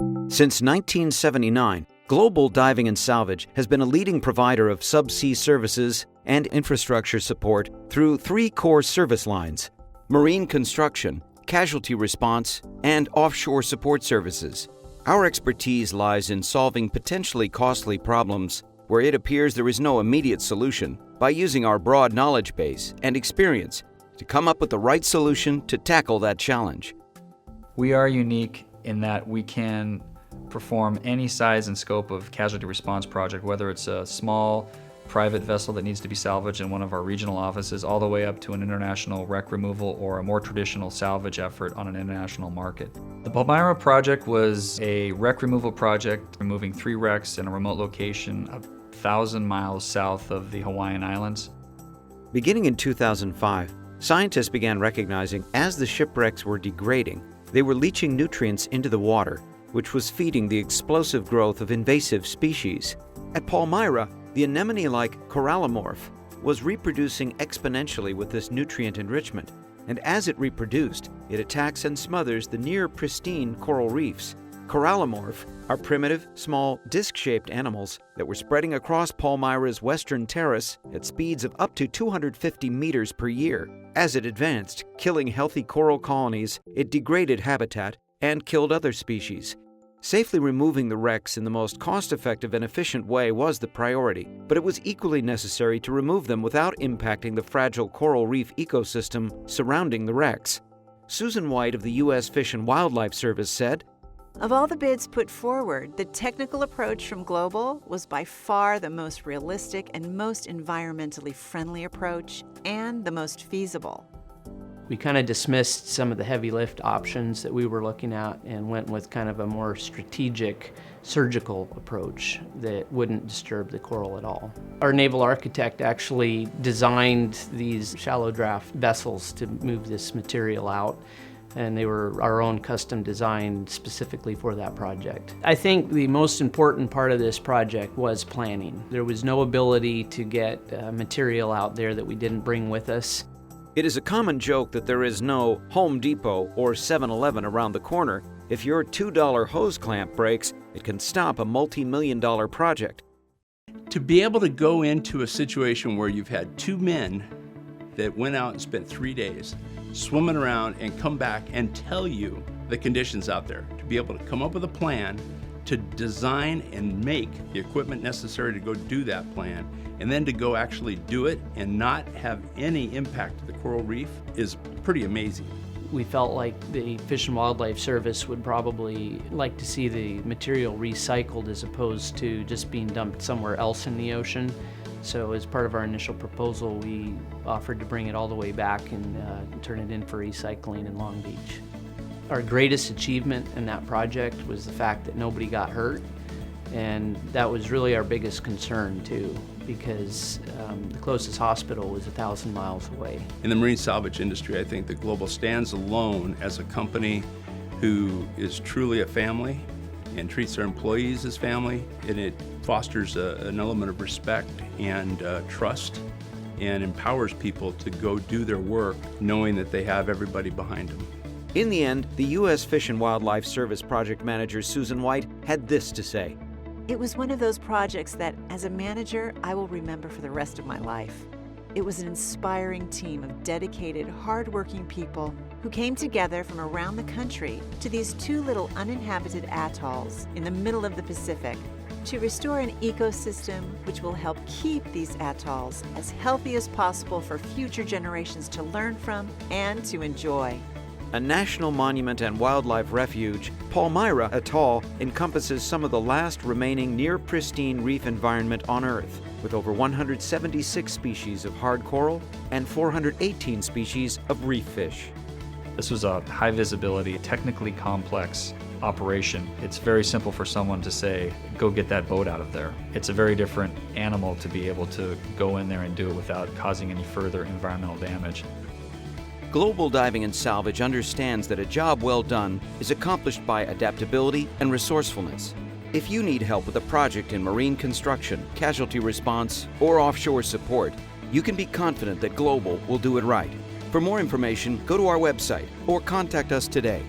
Since 1979, Global Diving and Salvage has been a leading provider of subsea services and infrastructure support through three core service lines: marine construction, casualty response, and offshore support services. Our expertise lies in solving potentially costly problems where it appears there is no immediate solution by using our broad knowledge base and experience to come up with the right solution to tackle that challenge. We are unique in that we can perform any size and scope of casualty response project, whether it's a small private vessel that needs to be salvaged in one of our regional offices, all the way up to an international wreck removal or a more traditional salvage effort on an international market. The Palmyra project was a wreck removal project, removing 3 wrecks in a remote location 1,000 miles south of the Hawaiian Islands. Beginning in 2005, scientists began recognizing as the shipwrecks were degrading, they were leaching nutrients into the water, which was feeding the explosive growth of invasive species. At Palmyra, the anemone-like corallimorph was reproducing exponentially with this nutrient enrichment, and as it reproduced, it attacks and smothers the near-pristine coral reefs. Corallimorph are primitive, small, disc-shaped animals that were spreading across Palmyra's western terrace at speeds of up to 250 meters per year. As it advanced, killing healthy coral colonies, it degraded habitat and killed other species. Safely removing the wrecks in the most cost-effective and efficient way was the priority, but it was equally necessary to remove them without impacting the fragile coral reef ecosystem surrounding the wrecks. Susan White of the U.S. Fish and Wildlife Service said, "Of all the bids put forward, the technical approach from Global was by far the most realistic and most environmentally friendly approach, and the most feasible." We kind of dismissed some of the heavy lift options that we were looking at and went with kind of a more strategic surgical approach that wouldn't disturb the coral at all. Our naval architect actually designed these shallow draft vessels to move this material out, and they were our own custom designed specifically for that project. I think the most important part of this project was planning. There was no ability to get material out there that we didn't bring with us. It is a common joke that there is no Home Depot or 7-Eleven around the corner. If your $2 hose clamp breaks, it can stop a multi-million-dollar project. To be able to go into a situation where you've had 2 men that went out and spent 3 days swimming around and come back and tell you the conditions out there, to be able to come up with a plan, to design and make the equipment necessary to go do that plan, and then to go actually do it and not have any impact to the coral reef is pretty amazing. We felt like the Fish and Wildlife Service would probably like to see the material recycled as opposed to just being dumped somewhere else in the ocean. So as part of our initial proposal, we offered to bring it all the way back and turn it in for recycling in Long Beach. Our greatest achievement in that project was the fact that nobody got hurt, and that was really our biggest concern too, because the closest hospital was 1,000 miles away. In the marine salvage industry, I think that Global stands alone as a company who is truly a family and treats their employees as family, and it fosters an element of respect and trust and empowers people to go do their work knowing that they have everybody behind them. In the end, the U.S. Fish and Wildlife Service project manager Susan White had this to say. It was one of those projects that, as a manager, I will remember for the rest of my life. It was an inspiring team of dedicated, hardworking people who came together from around the country to these 2 little uninhabited atolls in the middle of the Pacific to restore an ecosystem which will help keep these atolls as healthy as possible for future generations to learn from and to enjoy. A national monument and wildlife refuge, Palmyra Atoll encompasses some of the last remaining near-pristine reef environment on Earth, with over 176 species of hard coral and 418 species of reef fish. This was a high visibility, technically complex operation. It's very simple for someone to say, go get that boat out of there. It's a very different animal to be able to go in there and do it without causing any further environmental damage. Global Diving and Salvage understands that a job well done is accomplished by adaptability and resourcefulness. If you need help with a project in marine construction, casualty response, or offshore support, you can be confident that Global will do it right. For more information, go to our website or contact us today.